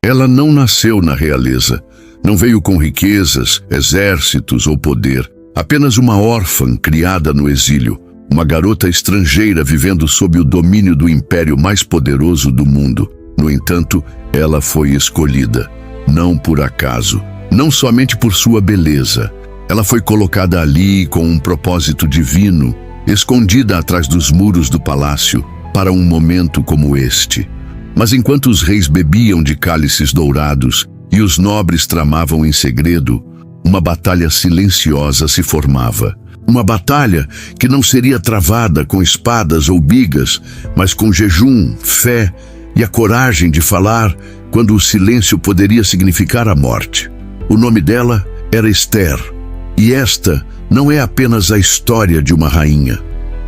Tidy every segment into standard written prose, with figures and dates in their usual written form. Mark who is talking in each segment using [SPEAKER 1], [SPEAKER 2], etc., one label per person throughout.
[SPEAKER 1] Ela não nasceu na realeza, não veio com riquezas, exércitos ou poder, apenas uma órfã criada no exílio, uma garota estrangeira vivendo sob o domínio do império mais poderoso do mundo. No entanto, ela foi escolhida, não por acaso, não somente por sua beleza. Ela foi colocada ali com um propósito divino, escondida atrás dos muros do palácio, para um momento como este. Mas enquanto os reis bebiam de cálices dourados e os nobres tramavam em segredo, uma batalha silenciosa se formava. Uma batalha que não seria travada com espadas ou bigas, mas com jejum, fé e a coragem de falar quando o silêncio poderia significar a morte. O nome dela era Esther. E esta não é apenas a história de uma rainha.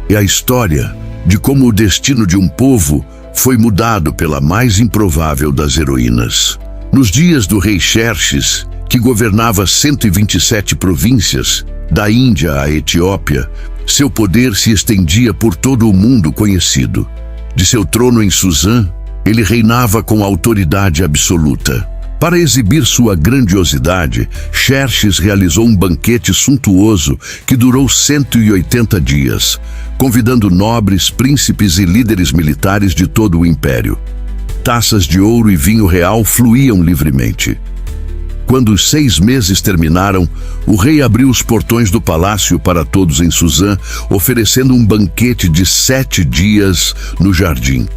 [SPEAKER 1] É a história de como o destino de um povo foi mudado pela mais improvável das heroínas. Nos dias do rei Xerxes, que governava 127 províncias, da Índia à Etiópia, seu poder se estendia por todo o mundo conhecido. De seu trono em Suzã, ele reinava com autoridade absoluta. Para exibir sua grandiosidade, Xerxes realizou um banquete suntuoso que durou 180 dias, convidando nobres, príncipes e líderes militares de todo o império. Taças de ouro e vinho real fluíam livremente. Quando os 6 meses terminaram, o rei abriu os portões do palácio para todos em Suzã, oferecendo um banquete de 7 dias no jardim.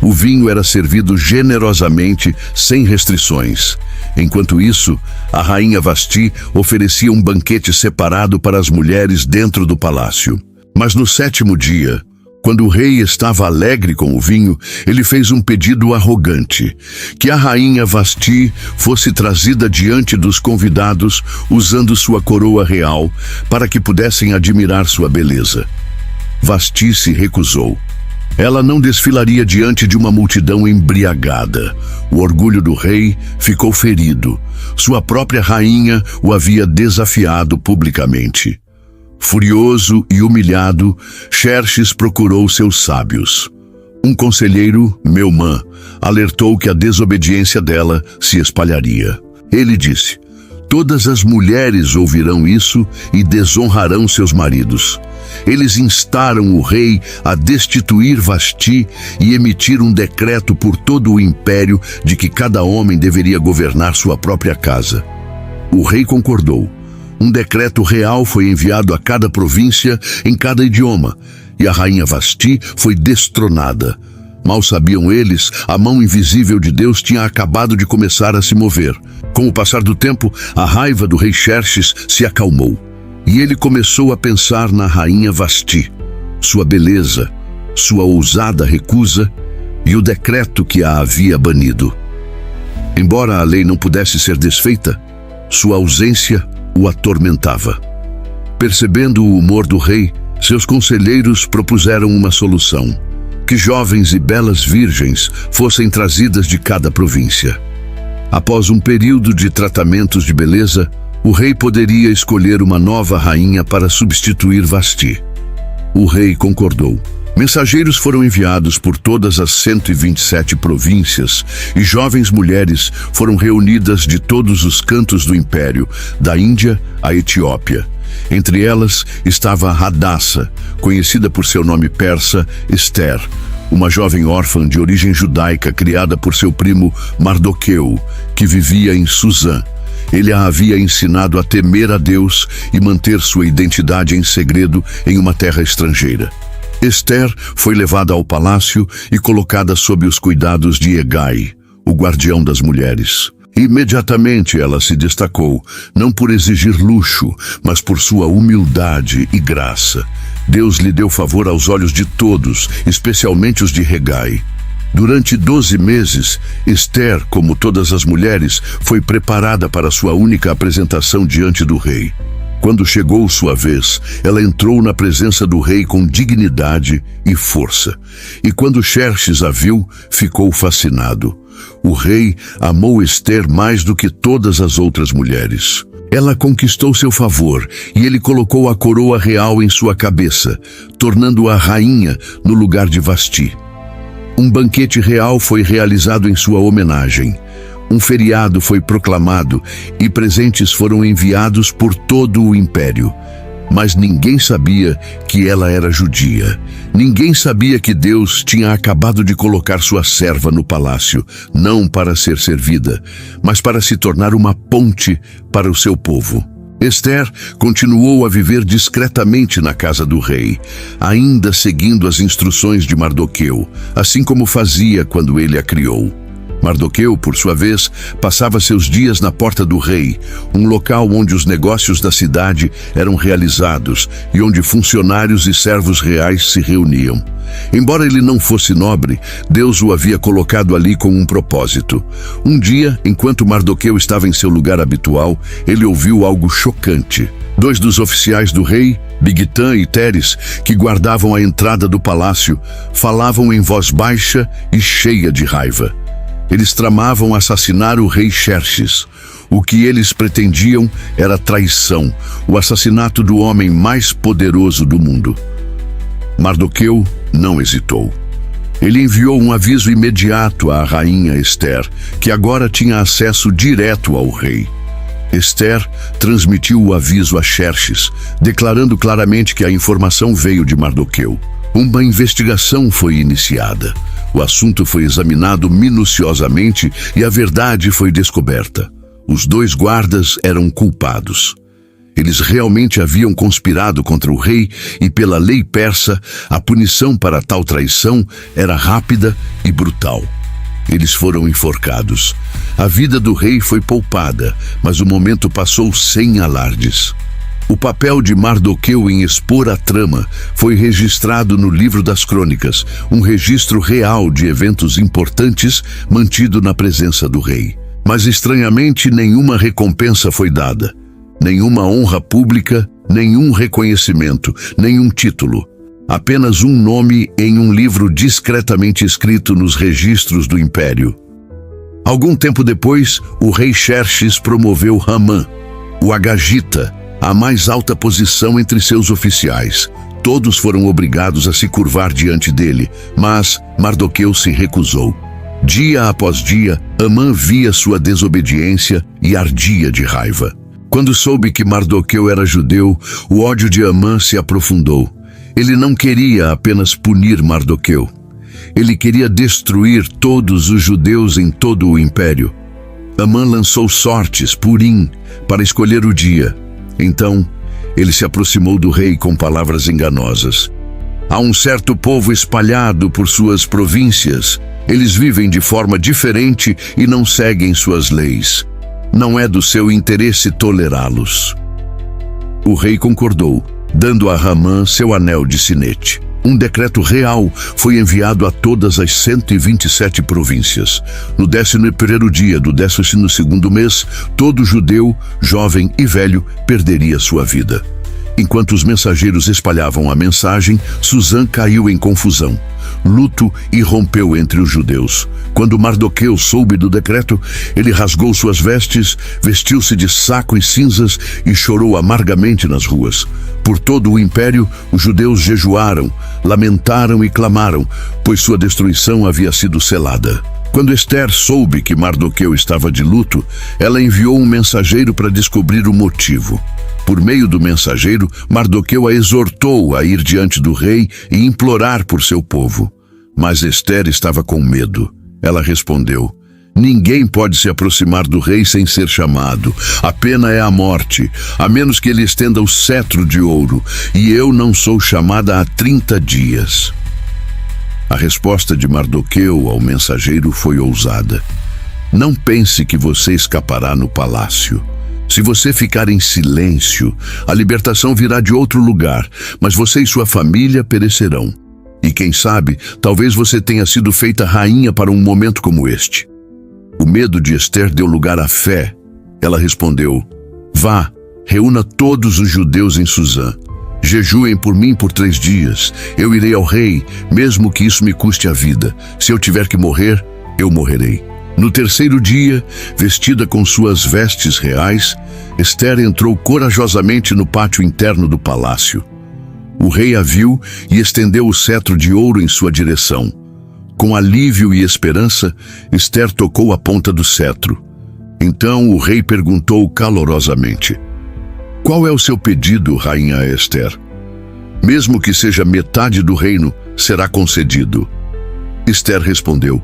[SPEAKER 1] O vinho era servido generosamente, sem restrições. Enquanto isso, a rainha Vasti oferecia um banquete separado para as mulheres dentro do palácio. Mas no 7º dia, quando o rei estava alegre com o vinho, ele fez um pedido arrogante: que a rainha Vasti fosse trazida diante dos convidados usando sua coroa real para que pudessem admirar sua beleza. Vasti se recusou. Ela não desfilaria diante de uma multidão embriagada. O orgulho do rei ficou ferido. Sua própria rainha o havia desafiado publicamente. Furioso e humilhado, Xerxes procurou seus sábios. Um conselheiro, Meumã, alertou que a desobediência dela se espalharia. Ele disse: todas as mulheres ouvirão isso e desonrarão seus maridos. Eles instaram o rei a destituir Vasti e emitir um decreto por todo o império de que cada homem deveria governar sua própria casa. O rei concordou. Um decreto real foi enviado a cada província em cada idioma, e a rainha Vasti foi destronada. Mal sabiam eles, a mão invisível de Deus tinha acabado de começar a se mover. Com o passar do tempo, a raiva do rei Xerxes se acalmou. E ele começou a pensar na rainha Vasti, sua beleza, sua ousada recusa e o decreto que a havia banido. Embora a lei não pudesse ser desfeita, sua ausência o atormentava. Percebendo o humor do rei, seus conselheiros propuseram uma solução: que jovens e belas virgens fossem trazidas de cada província. Após um período de tratamentos de beleza, o rei poderia escolher uma nova rainha para substituir Vasti. O rei concordou. Mensageiros foram enviados por todas as 127 províncias e jovens mulheres foram reunidas de todos os cantos do império, da Índia à Etiópia. Entre elas estava Hadassa, conhecida por seu nome persa, Esther, uma jovem órfã de origem judaica criada por seu primo Mardoqueu, que vivia em Suzã. Ele a havia ensinado a temer a Deus e manter sua identidade em segredo em uma terra estrangeira. Esther foi levada ao palácio e colocada sob os cuidados de Hegai, o guardião das mulheres. Imediatamente ela se destacou, não por exigir luxo, mas por sua humildade e graça. Deus lhe deu favor aos olhos de todos, especialmente os de Hegai. Durante 12 meses, Esther, como todas as mulheres, foi preparada para sua única apresentação diante do rei. Quando chegou sua vez, ela entrou na presença do rei com dignidade e força. E quando Xerxes a viu, ficou fascinado. O rei amou Esther mais do que todas as outras mulheres. Ela conquistou seu favor e ele colocou a coroa real em sua cabeça, tornando-a rainha no lugar de Vasti. Um banquete real foi realizado em sua homenagem. Um feriado foi proclamado e presentes foram enviados por todo o império. Mas ninguém sabia que ela era judia. Ninguém sabia que Deus tinha acabado de colocar sua serva no palácio, não para ser servida, mas para se tornar uma ponte para o seu povo. Esther continuou a viver discretamente na casa do rei, ainda seguindo as instruções de Mardoqueu, assim como fazia quando ele a criou. Mardoqueu, por sua vez, passava seus dias na porta do rei, um local onde os negócios da cidade eram realizados e onde funcionários e servos reais se reuniam. Embora ele não fosse nobre, Deus o havia colocado ali com um propósito. Um dia, enquanto Mardoqueu estava em seu lugar habitual, ele ouviu algo chocante. 2 dos oficiais do rei, Bigtã e Teres, que guardavam a entrada do palácio, falavam em voz baixa e cheia de raiva. Eles tramavam assassinar o rei Xerxes. O que eles pretendiam era traição, o assassinato do homem mais poderoso do mundo. Mardoqueu não hesitou. Ele enviou um aviso imediato à rainha Esther, que agora tinha acesso direto ao rei. Esther transmitiu o aviso a Xerxes, declarando claramente que a informação veio de Mardoqueu. Uma investigação foi iniciada. O assunto foi examinado minuciosamente e a verdade foi descoberta. Os 2 guardas eram culpados. Eles realmente haviam conspirado contra o rei e, pela lei persa, a punição para tal traição era rápida e brutal. Eles foram enforcados. A vida do rei foi poupada, mas o momento passou sem alardes. O papel de Mardoqueu em expor a trama foi registrado no livro das crônicas, um registro real de eventos importantes mantido na presença do rei. Mas estranhamente nenhuma recompensa foi dada, nenhuma honra pública, nenhum reconhecimento, nenhum título. Apenas um nome em um livro discretamente escrito nos registros do império. Algum tempo depois, o rei Xerxes promoveu Hamã, o agagita, à mais alta posição entre seus oficiais. Todos foram obrigados a se curvar diante dele, mas Mardoqueu se recusou. Dia após dia, Hamã via sua desobediência e ardia de raiva. Quando soube que Mardoqueu era judeu, o ódio de Hamã se aprofundou. Ele não queria apenas punir Mardoqueu. Ele queria destruir todos os judeus em todo o império. Hamã lançou sortes, Purim, para escolher o dia. Então, ele se aproximou do rei com palavras enganosas. Há um certo povo espalhado por suas províncias. Eles vivem de forma diferente e não seguem suas leis. Não é do seu interesse tolerá-los. O rei concordou, dando a Hamã seu anel de sinete. Um decreto real foi enviado a todas as 127 províncias. No 11º dia do 12º mês, todo judeu, jovem e velho, perderia sua vida. Enquanto os mensageiros espalhavam a mensagem, Susã caiu em confusão. Luto irrompeu entre os judeus. Quando Mardoqueu soube do decreto, ele rasgou suas vestes, vestiu-se de saco e cinzas e chorou amargamente nas ruas. Por todo o império, os judeus jejuaram, lamentaram e clamaram, pois sua destruição havia sido selada. Quando Esther soube que Mardoqueu estava de luto, ela enviou um mensageiro para descobrir o motivo. Por meio do mensageiro, Mardoqueu a exortou a ir diante do rei e implorar por seu povo. Mas Esther estava com medo. Ela respondeu: ninguém pode se aproximar do rei sem ser chamado. A pena é a morte, a menos que ele estenda o cetro de ouro, e eu não sou chamada há 30 dias. A resposta de Mardoqueu ao mensageiro foi ousada. Não pense que você escapará no palácio. Se você ficar em silêncio, a libertação virá de outro lugar, mas você e sua família perecerão. E quem sabe, talvez você tenha sido feita rainha para um momento como este. O medo de Esther deu lugar à fé. Ela respondeu: vá, reúna todos os judeus em Susã. Jejuem por mim por 3 dias. Eu irei ao rei, mesmo que isso me custe a vida. Se eu tiver que morrer, eu morrerei. No 3º dia, vestida com suas vestes reais, Esther entrou corajosamente no pátio interno do palácio. O rei a viu e estendeu o cetro de ouro em sua direção. Com alívio e esperança, Esther tocou a ponta do cetro. Então o rei perguntou calorosamente: "Qual é o seu pedido, rainha Esther? Mesmo que seja metade do reino, será concedido." Esther respondeu: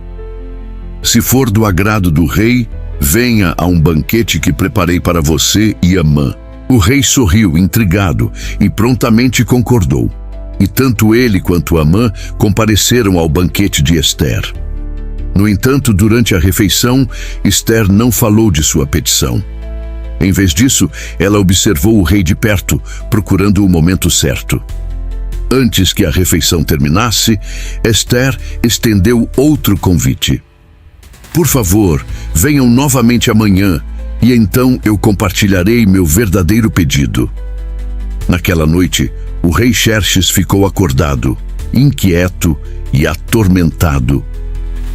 [SPEAKER 1] "Se for do agrado do rei, venha a um banquete que preparei para você e Amã." O rei sorriu, intrigado, e prontamente concordou. E tanto ele quanto Amã compareceram ao banquete de Esther. No entanto, durante a refeição, Esther não falou de sua petição. Em vez disso, ela observou o rei de perto, procurando o momento certo. Antes que a refeição terminasse, Esther estendeu outro convite. "Por favor, venham novamente amanhã, e então eu compartilharei meu verdadeiro pedido." Naquela noite, o rei Xerxes ficou acordado, inquieto e atormentado.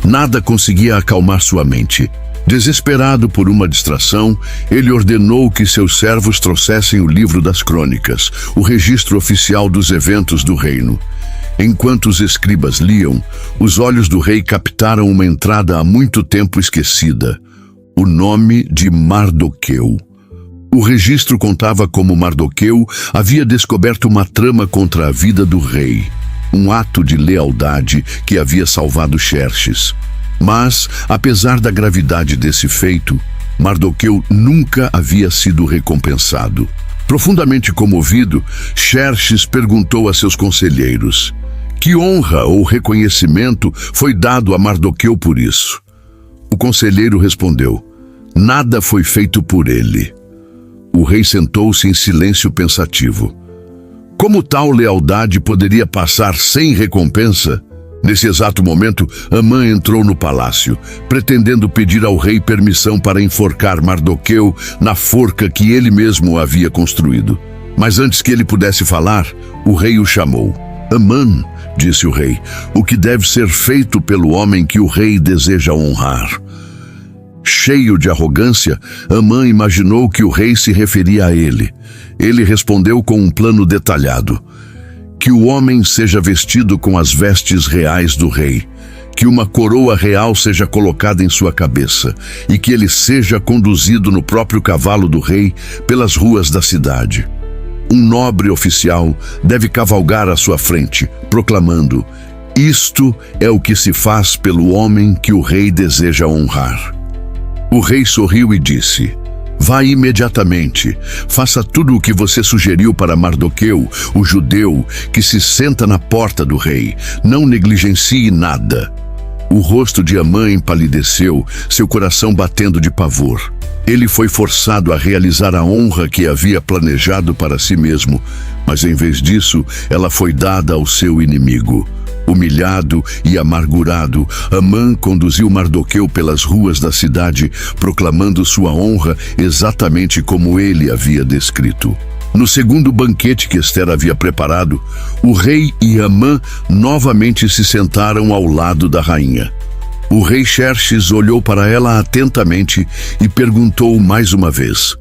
[SPEAKER 1] Nada conseguia acalmar sua mente. Desesperado por uma distração, ele ordenou que seus servos trouxessem o livro das crônicas, o registro oficial dos eventos do reino. Enquanto os escribas liam, os olhos do rei captaram uma entrada há muito tempo esquecida: o nome de Mardoqueu. O registro contava como Mardoqueu havia descoberto uma trama contra a vida do rei, um ato de lealdade que havia salvado Xerxes. Mas, apesar da gravidade desse feito, Mardoqueu nunca havia sido recompensado. Profundamente comovido, Xerxes perguntou a seus conselheiros: que honra ou reconhecimento foi dado a Mardoqueu por isso? O conselheiro respondeu: nada foi feito por ele. O rei sentou-se em silêncio pensativo. Como tal lealdade poderia passar sem recompensa? Nesse exato momento, Amã entrou no palácio, pretendendo pedir ao rei permissão para enforcar Mardoqueu na forca que ele mesmo havia construído. Mas antes que ele pudesse falar, o rei o chamou. Amã, disse o rei, o que deve ser feito pelo homem que o rei deseja honrar? Cheio de arrogância, Amã imaginou que o rei se referia a ele. Ele respondeu com um plano detalhado. Que o homem seja vestido com as vestes reais do rei, que uma coroa real seja colocada em sua cabeça e que ele seja conduzido no próprio cavalo do rei pelas ruas da cidade. Um nobre oficial deve cavalgar à sua frente, proclamando: isto é o que se faz pelo homem que o rei deseja honrar. O rei sorriu e disse: vá imediatamente, faça tudo o que você sugeriu para Mardoqueu, o judeu, que se senta na porta do rei. Não negligencie nada. O rosto de Amã empalideceu, seu coração batendo de pavor. Ele foi forçado a realizar a honra que havia planejado para si mesmo, mas em vez disso, ela foi dada ao seu inimigo. Humilhado e amargurado, Amã conduziu Mardoqueu pelas ruas da cidade, proclamando sua honra exatamente como ele havia descrito. No segundo banquete que Esther havia preparado, o rei e Amã novamente se sentaram ao lado da rainha. O rei Xerxes olhou para ela atentamente e perguntou mais uma vez: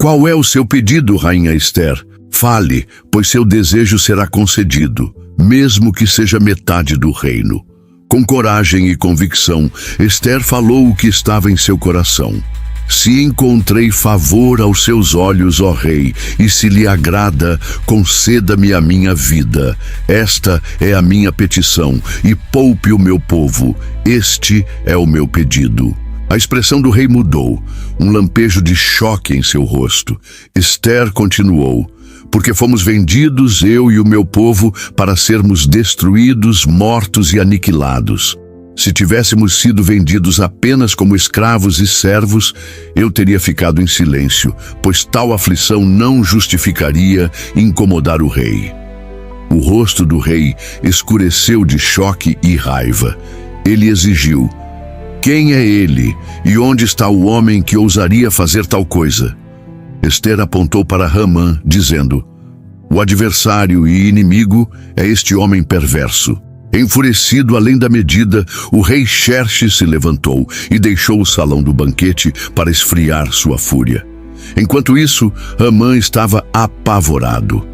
[SPEAKER 1] qual é o seu pedido, rainha Esther? Fale, pois seu desejo será concedido, mesmo que seja metade do reino. Com coragem e convicção, Esther falou o que estava em seu coração. Se encontrei favor aos seus olhos, ó rei, e se lhe agrada, conceda-me a minha vida. Esta é a minha petição, e poupe o meu povo. Este é o meu pedido. A expressão do rei mudou, um lampejo de choque em seu rosto. Esther continuou: porque fomos vendidos, eu e o meu povo, para sermos destruídos, mortos e aniquilados. Se tivéssemos sido vendidos apenas como escravos e servos, eu teria ficado em silêncio, pois tal aflição não justificaria incomodar o rei. O rosto do rei escureceu de choque e raiva. Ele exigiu: quem é ele e onde está o homem que ousaria fazer tal coisa? Esther apontou para Amã, dizendo: o adversário e inimigo é este homem perverso. Enfurecido além da medida, o rei Xerxes se levantou e deixou o salão do banquete para esfriar sua fúria. Enquanto isso, Amã estava apavorado.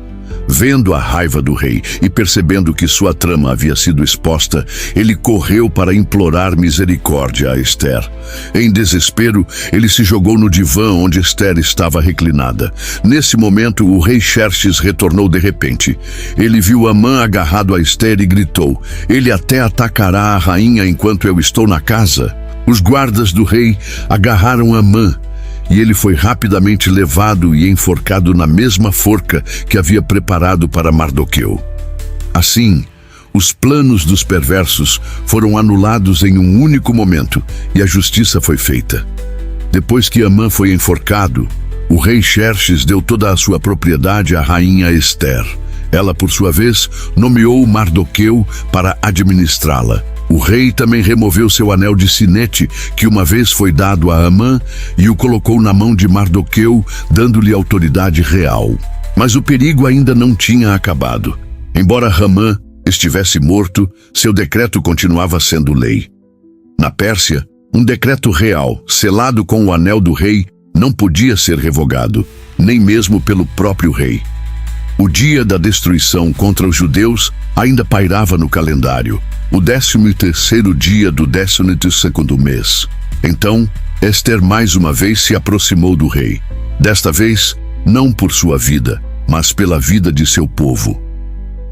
[SPEAKER 1] Vendo a raiva do rei e percebendo que sua trama havia sido exposta, ele correu para implorar misericórdia a Ester. Em desespero, ele se jogou no divã onde Ester estava reclinada. Nesse momento, o rei Xerxes retornou de repente. Ele viu Amã agarrado a Ester e gritou: "Ele até atacará a rainha enquanto eu estou na casa." Os guardas do rei agarraram Amã, e ele foi rapidamente levado e enforcado na mesma forca que havia preparado para Mardoqueu. Assim, os planos dos perversos foram anulados em um único momento e a justiça foi feita. Depois que Amã foi enforcado, o rei Xerxes deu toda a sua propriedade à rainha Ester. Ela, por sua vez, nomeou Mardoqueu para administrá-la. O rei também removeu seu anel de sinete, que uma vez foi dado a Amã, e o colocou na mão de Mardoqueu, dando-lhe autoridade real. Mas o perigo ainda não tinha acabado. Embora Amã estivesse morto, seu decreto continuava sendo lei. Na Pérsia, um decreto real, selado com o anel do rei, não podia ser revogado, nem mesmo pelo próprio rei. O dia da destruição contra os judeus ainda pairava no calendário, o 13º dia do 12º mês. Então, Ester mais uma vez se aproximou do rei. Desta vez, não por sua vida, mas pela vida de seu povo.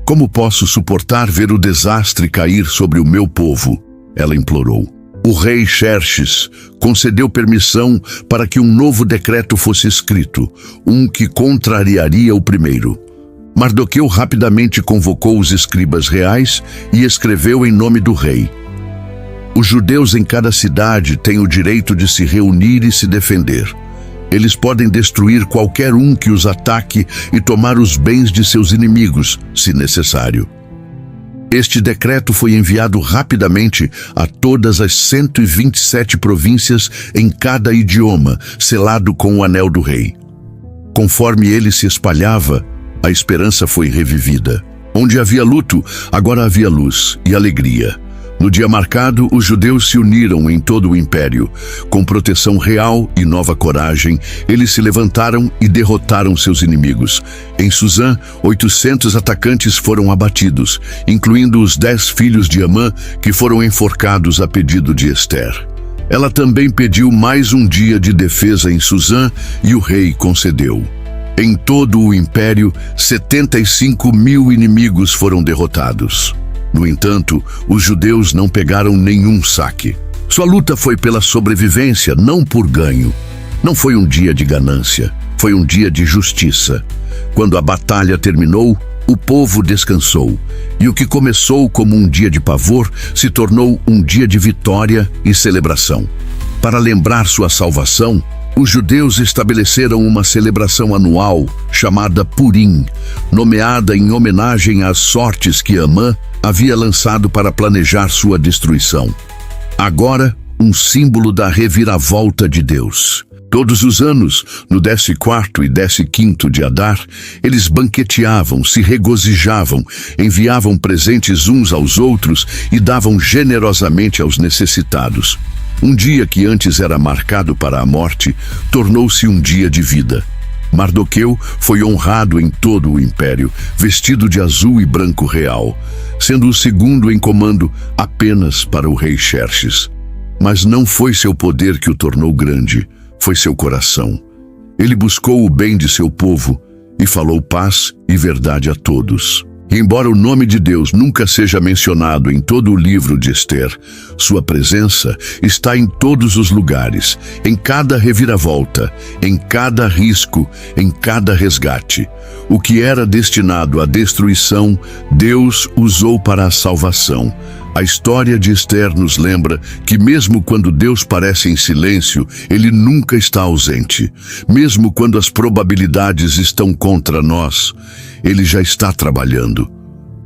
[SPEAKER 1] "Como posso suportar ver o desastre cair sobre o meu povo?" ela implorou. O rei Xerxes concedeu permissão para que um novo decreto fosse escrito, um que contrariaria o primeiro. Mardoqueu rapidamente convocou os escribas reais e escreveu em nome do rei: "Os judeus em cada cidade têm o direito de se reunir e se defender. Eles podem destruir qualquer um que os ataque e tomar os bens de seus inimigos, se necessário." Este decreto foi enviado rapidamente a todas as 127 províncias em cada idioma, selado com o anel do rei. Conforme ele se espalhava, a esperança foi revivida. Onde havia luto, agora havia luz e alegria. No dia marcado, os judeus se uniram em todo o império. Com proteção real e nova coragem, eles se levantaram e derrotaram seus inimigos. Em Suzã, 800 atacantes foram abatidos, incluindo os 10 filhos de Amã, que foram enforcados a pedido de Ester. Ela também pediu mais um dia de defesa em Suzã e o rei concedeu. Em todo o império, 75.000 inimigos foram derrotados. No entanto, os judeus não pegaram nenhum saque. Sua luta foi pela sobrevivência, não por ganho. Não foi um dia de ganância, foi um dia de justiça. Quando a batalha terminou, o povo descansou, e o que começou como um dia de pavor se tornou um dia de vitória e celebração. Para lembrar sua salvação, os judeus estabeleceram uma celebração anual chamada Purim, nomeada em homenagem às sortes que Amã havia lançado para planejar sua destruição. Agora, um símbolo da reviravolta de Deus. Todos os anos, no 14º e 15º de Adar, eles banqueteavam, se regozijavam, enviavam presentes uns aos outros e davam generosamente aos necessitados. Um dia que antes era marcado para a morte, tornou-se um dia de vida. Mardoqueu foi honrado em todo o império, vestido de azul e branco real, sendo o segundo em comando apenas para o rei Xerxes. Mas não foi seu poder que o tornou grande, foi seu coração. Ele buscou o bem de seu povo e falou paz e verdade a todos. E embora o nome de Deus nunca seja mencionado em todo o livro de Ester, sua presença está em todos os lugares, em cada reviravolta, em cada risco, em cada resgate. O que era destinado à destruição, Deus usou para a salvação. A história de Ester nos lembra que mesmo quando Deus parece em silêncio, Ele nunca está ausente. Mesmo quando as probabilidades estão contra nós, Ele já está trabalhando.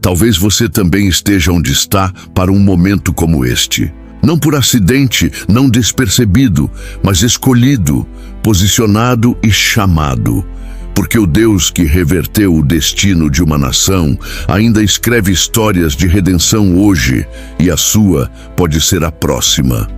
[SPEAKER 1] Talvez você também esteja onde está para um momento como este. Não por acidente, não despercebido, mas escolhido, posicionado e chamado. Porque o Deus que reverteu o destino de uma nação ainda escreve histórias de redenção hoje, e a sua pode ser a próxima.